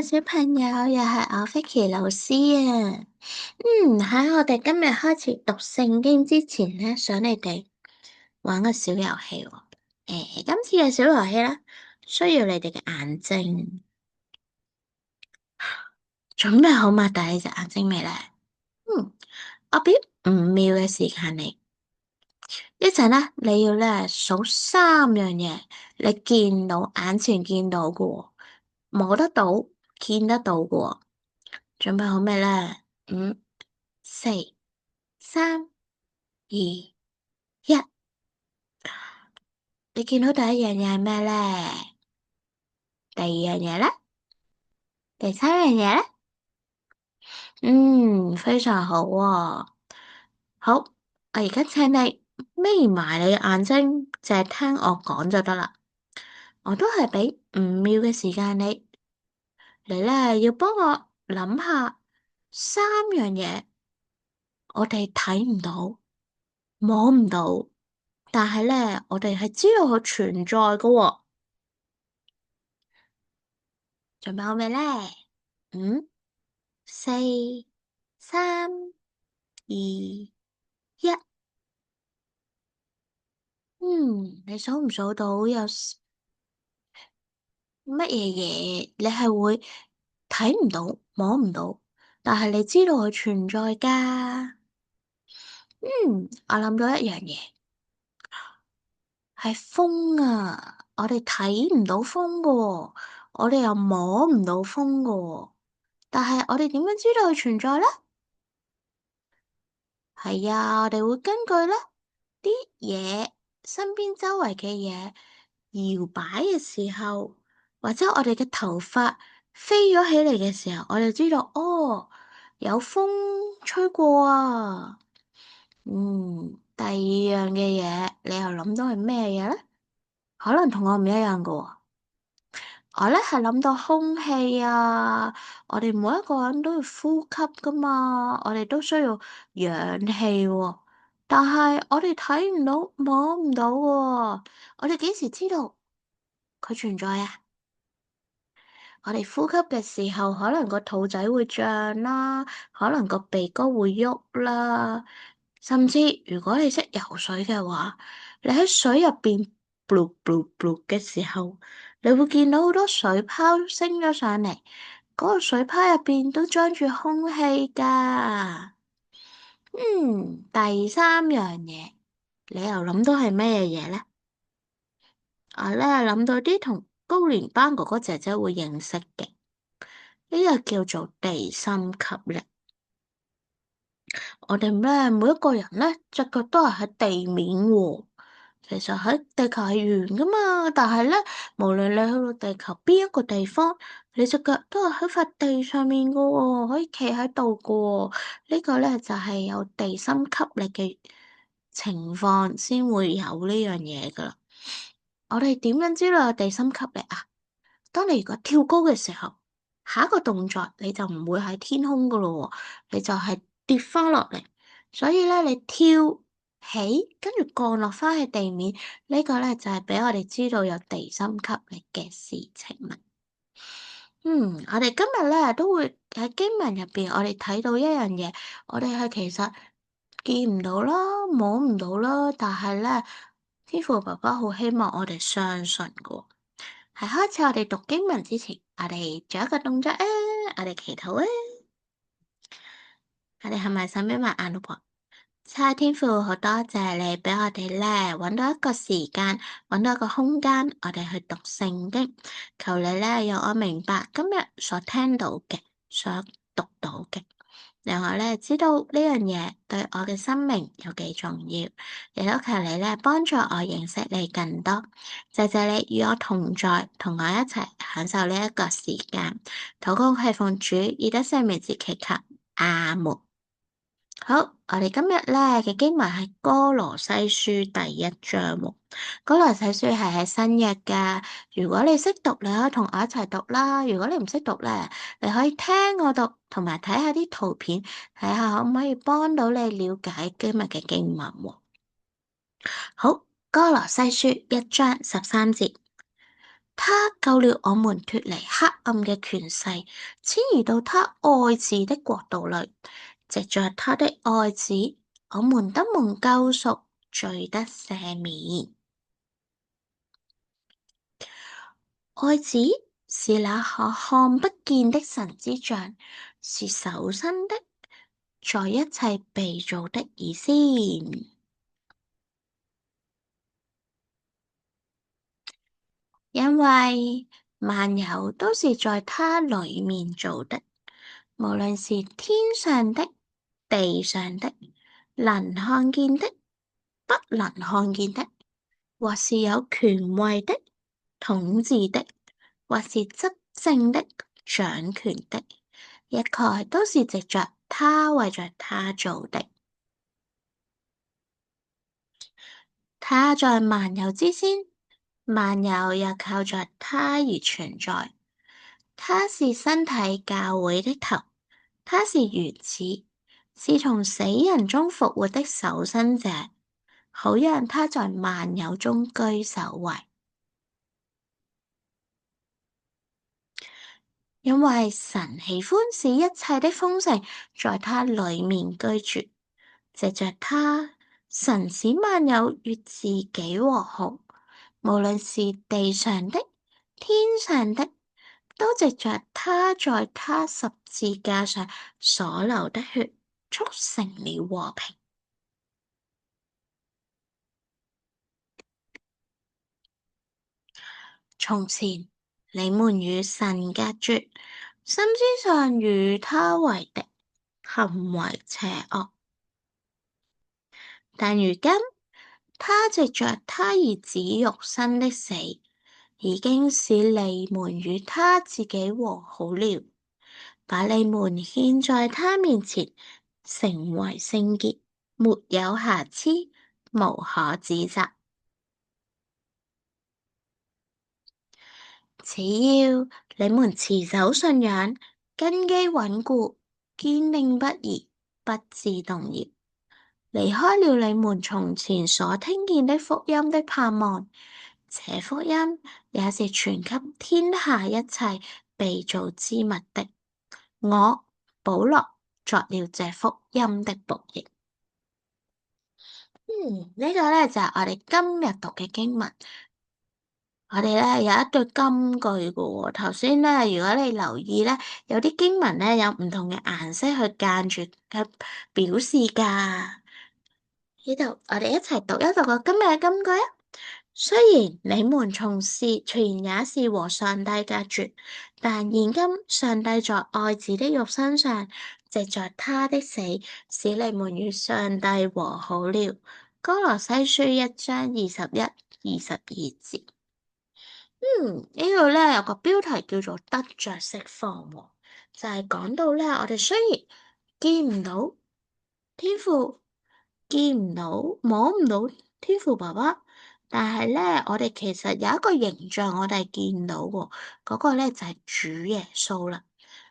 小朋友，又係我 Vicky 老師啊。喺我哋今日開始讀聖經之前咧，想你哋玩個小遊戲喎。今次嘅小遊戲咧，需要你哋嘅眼睛。準備好擘大你隻眼睛未咧？我俾5秒嘅時間你。一陣咧，你要咧數3樣嘢，你見到眼前見到嘅喎，摸得到、見得到嘅喎。準備好未咧？5、4、3、2、1。你見到第一樣嘢係咩咧？第二樣嘢咧？第三樣嘢咧？非常好喎。好，我而家請你眯埋你嘅眼睛，淨係聽我講就得啦。我都係俾5秒嘅時間你，你咧要幫我諗下3樣嘢，我哋睇唔到、摸唔到，但係咧我哋係知道佢存在㗎喎。準備好未咧？5、4、3、2、1。你數唔數到有乜嘢嘢？你係會睇唔到、摸唔到，但係你知道佢存在㗎。我諗到一樣嘢，係風啊！我哋睇唔到風㗎喎，我哋又摸唔到風㗎喎，但係我哋點樣知道佢存在咧？係啊，我哋會根據咧啲嘢，身邊周圍嘅嘢搖擺嘅時候，或者我哋嘅頭髮飛咗起嚟嘅時候，我就知道哦，有風吹過啊。第二樣嘅嘢，你又諗到係咩嘢咧？可能同我唔一樣㗎喎。我咧係諗到空氣啊，我哋每一個人都要呼吸噶嘛，我哋都需要氧氣喎。但係我哋睇唔到、摸唔到喎，我哋幾時知道佢存在啊？我哋呼吸嘅時候，可能個肚仔會脹啦，可能個鼻哥會喐啦，甚至如果你識游水嘅話，你喺水入邊噗噗噗嘅時候，你會見到好多水泡升咗上嚟，嗰個水泡入邊都裝住空氣㗎。第三樣嘢，你又諗到係咩嘢咧？我咧諗到啲同高年班哥哥姐姐會認識嘅。呢個叫做地心吸力。我哋咧每一個人咧隻腳都係喺地面喎。其實喺地球係圓噶嘛，但係咧無論你去到地球邊一個地方，你隻腳都係喺塊地上面噶喎，可以企喺度噶喎。呢個咧就係有地心吸力嘅情況先會有呢樣嘢噶啦。我哋點樣知道有地心吸力啊？當你如果跳高嘅時候，下一個動作你就唔會喺天空噶咯喎，你就係跌翻落嚟。所以咧，你跳起跟住降落翻去地面，呢個咧就係俾我哋知道有地心吸力嘅事情啦。我哋今日咧都會喺經文入邊，我哋睇到一樣嘢，我哋係其實見唔到啦，摸唔到啦，但係咧，天父爸爸好希望我哋相信噶喎。喺開始我哋讀經文之前，我哋做一個動作啊，我哋祈禱啊，我哋係咪想眯埋眼咯噃？差天父，好多謝你俾我哋咧搵到一個時間，搵到一個空間，我哋去讀聖經。求你咧讓我明白今日所聽到嘅，所讀到嘅。讓我咧知道呢樣嘢對我嘅生命有幾重要，亦都求你咧幫助我認識你更多。謝謝你與我同在，同我一齊享受呢一個時間。禱告係奉主以得聖名字祈求，阿門。好，我哋今日咧嘅經文係歌羅西書第1章喎。歌羅西書係喺新約噶，如果你識讀，你可以同我一齊讀啦。如果你唔識讀咧，你可以聽我讀，同埋睇下啲圖片，睇下可唔可以幫到你了解今日嘅經文喎。好，歌羅西書1章13節。他救了我們脫離黑暗嘅權勢，遷移到他愛子的國度裏。藉着他的愛子，我們得蒙救贖，罪得赦免。愛子是那可看不見的神之像，是首生的，在一切被造的以先。因為萬有都是在他裡面造的，無論是天上的、地上的，能看見的、不能看見的，或是有權位的、統治的，或是執政的、掌權的，一概都是藉着他為着他做的。他在萬有之先，萬有又靠着他而存在。他是身體教會的頭，他是原始，是從死人中復活的首生者，好讓他在萬有中居首位。因為神喜歡使一切的豐盛在他裡面居住，藉着他，神使萬有與自己和好，無論是地上的、天上的，都藉着他在他十字架上所流的血，促成了和平。從前你們與神隔絕，心思上與他為敵，行為邪惡。但如今他藉着他兒子肉身的死，已經使你們與他自己和好了，把你們獻在他面前，成為聖潔，沒有瑕疵，無可指責。只要你們持守信仰，根基穩固，堅定不移，不致動搖，離開了你們從前所聽見的福音的盼望，這福音也是傳給天下一切被造之物的。我保羅作了這福音的僕役。呢個咧就係我哋今日讀嘅經文。我哋咧有一對金句嘅喎，頭先咧如果你留意咧，有啲經文咧有唔同嘅顏色去間住嘅表示㗎。呢度我哋一齊讀一讀個今日嘅金句啊！雖然你們從前也是和上帝隔絕，但現今上帝在愛子的肉身上，藉着他的死，使你們與上帝和好了。歌羅西書1章21、22節。呢度咧有個標題叫做得着釋放喎，就係講到咧，我哋雖然見唔到天父，見唔到摸唔到天父爸爸，但係咧我哋其實有一個形象我哋見到喎，嗰個咧就係主耶穌啦。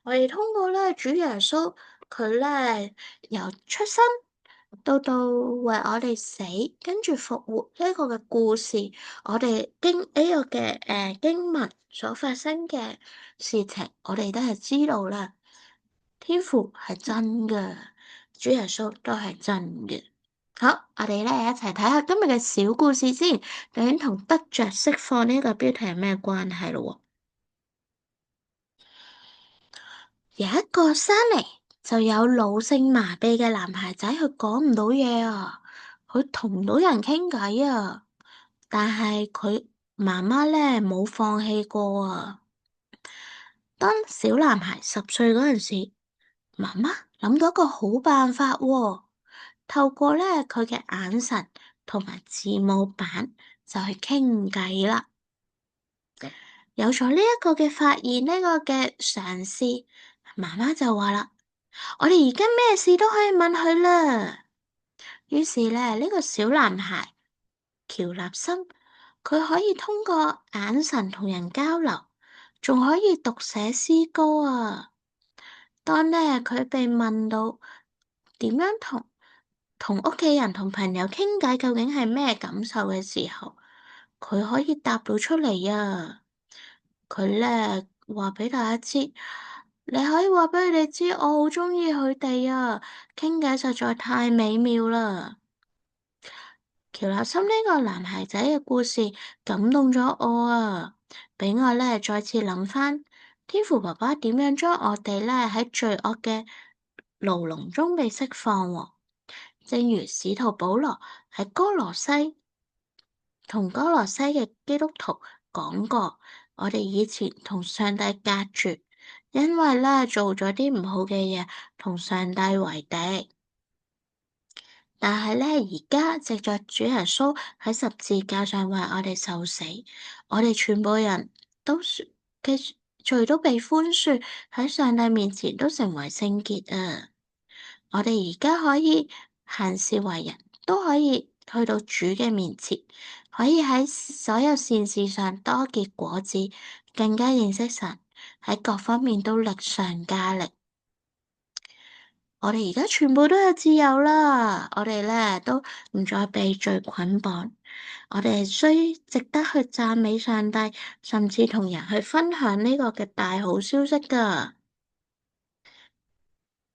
我哋通過咧主耶穌佢咧由出生到為我哋死，跟住復活呢個嘅故事，我哋經呢個嘅經文所發生嘅事情，我哋都係知道啦。天父係真嘅，主耶穌都係真嘅。好，我哋咧一齊睇下今日嘅小故事先，究竟同得着釋放呢個標題有咩關係咯？有一個生嚟就有腦性麻痹嘅男孩仔，佢講唔到嘢啊，佢同唔到人傾偈啊，但係佢媽媽咧冇放棄過啊。當小男孩10歲嗰陣時，媽媽諗到一個好辦法喎，透過咧佢嘅眼神同埋字母板就去傾偈啦。有咗呢一個嘅發現，呢個嘅嘗試，媽媽就話啦：我哋而家咩事都可以問佢啦。於是咧，呢個小男孩喬納森，佢可以通過眼神同人交流，仲可以讀寫詩歌啊。當咧佢被問到點樣同屋企人同朋友傾偈，究竟係咩感受嘅時候，佢可以答到出嚟啊。佢咧話俾大家知，你可以話俾佢哋知，我好鍾意佢哋啊，傾偈實在太美妙啦。喬納森呢個男孩仔嘅故事感動咗我啊，俾我咧再次諗翻天父爸爸點樣將我哋咧喺罪惡嘅牢籠中被釋放喎。正如使徒保羅喺同哥羅西嘅基督徒講過，我哋以前同上帝隔絕，因為咧做咗啲唔好嘅嘢，同上帝為敵。但係咧，而家藉着主耶穌喺十字架上為我哋受死，我哋全部人嘅罪都被寬恕，喺上帝面前都成為聖潔啊！我哋而家可以行事為人，都可以去到主嘅面前，可以喺所有善事上多結果子，更加認識神，喺各方面都力上加力。我哋而家全部都有自由啦，我哋咧都唔再被罪捆綁，我哋需值得去讚美上帝，甚至同人去分享呢個嘅大好消息噶。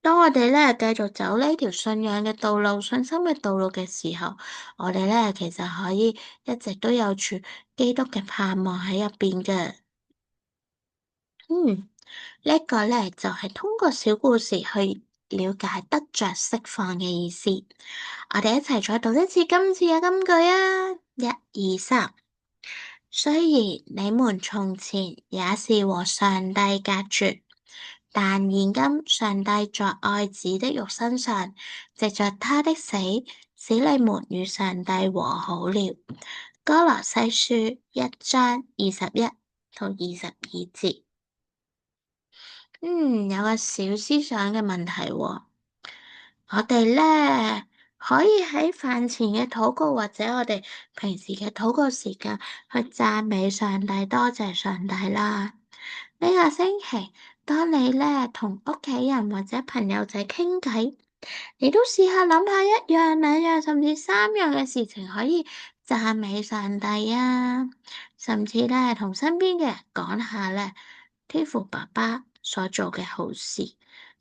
當我哋咧繼續走呢條信仰嘅道路、信心嘅道路嘅時候，我哋咧其實可以一直都有住基督嘅盼望喺入邊嘅。呢個咧就係通過小故事去了解得着釋放嘅意思。我哋一齊再讀一次今次嘅金句啊！一、二、三。雖然你們從前也是和上帝隔絕，但現今上帝在愛子的肉身上，藉着他的死，使你們與上帝和好了。歌羅西書1章21同22節。有個小思想嘅問題喎，我哋咧可以喺飯前嘅禱告或者我哋平時嘅禱告時間去讚美上帝，多謝上帝啦。呢個星期，當你咧同屋企人或者朋友仔傾偈，你都試下諗下一樣、兩樣甚至三樣嘅事情可以讚美上帝啊，甚至咧同身邊嘅人講下咧天父爸爸所做嘅好事，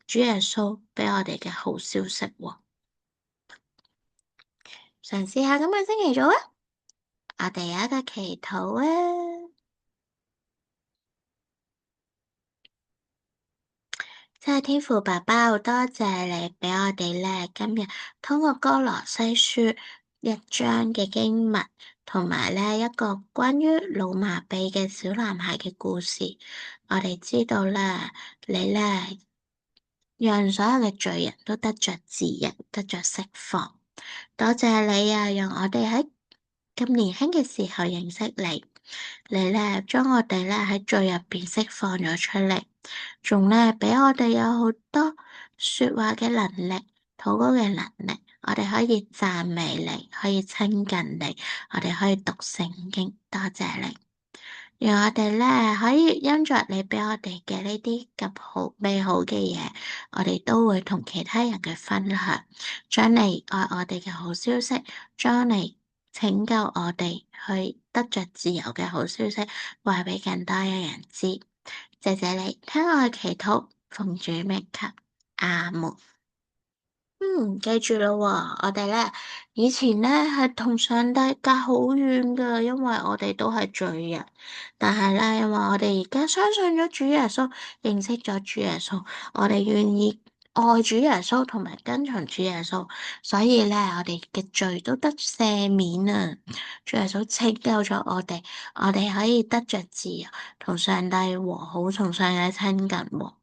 主耶穌畀我哋嘅好消息喎。嘗試下今個星期做啊！我哋有一個祈禱啊！真係天父爸爸，好多謝你畀我哋咧今日通過歌羅西書1章嘅經文，同埋咧一個關於腦麻痹嘅小男孩嘅故事，我哋知道啦，你咧讓所有嘅罪人都得着自由，得着釋放。多謝你啊，讓我哋喺咁年輕嘅時候認識你，你咧將我哋咧喺罪入邊釋放咗出嚟，仲咧畀我哋有好多說話嘅能力、禱告嘅能力，我哋可以讚美你，可以親近你，我哋可以讀聖經，多謝你。讓我哋咧可以因着你畀我哋嘅呢啲咁好美好嘅嘢，我哋都會同其他人嘅分享，將你愛我哋嘅好消息，將你拯救我哋去得着自由嘅好消息，話畀更多嘅人知。謝謝你聽我嘅祈禱，奉主名求，阿門。記住咯喎，我哋咧以前咧係同上帝隔好遠噶，因為我哋都係罪人。但係咧，因為我哋而家相信咗主耶穌，認識咗主耶穌，我哋願意愛主耶穌同埋跟從主耶穌，所以咧我哋嘅罪都得赦免啊！主耶穌拯救咗我哋可以得着自由，同上帝和好，同上帝親近喎。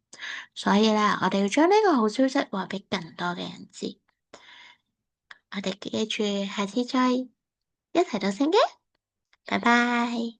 所以咧，我哋要將呢個好消息話畀更多嘅人知。我哋記住，下次再一齊讀聖經。拜拜。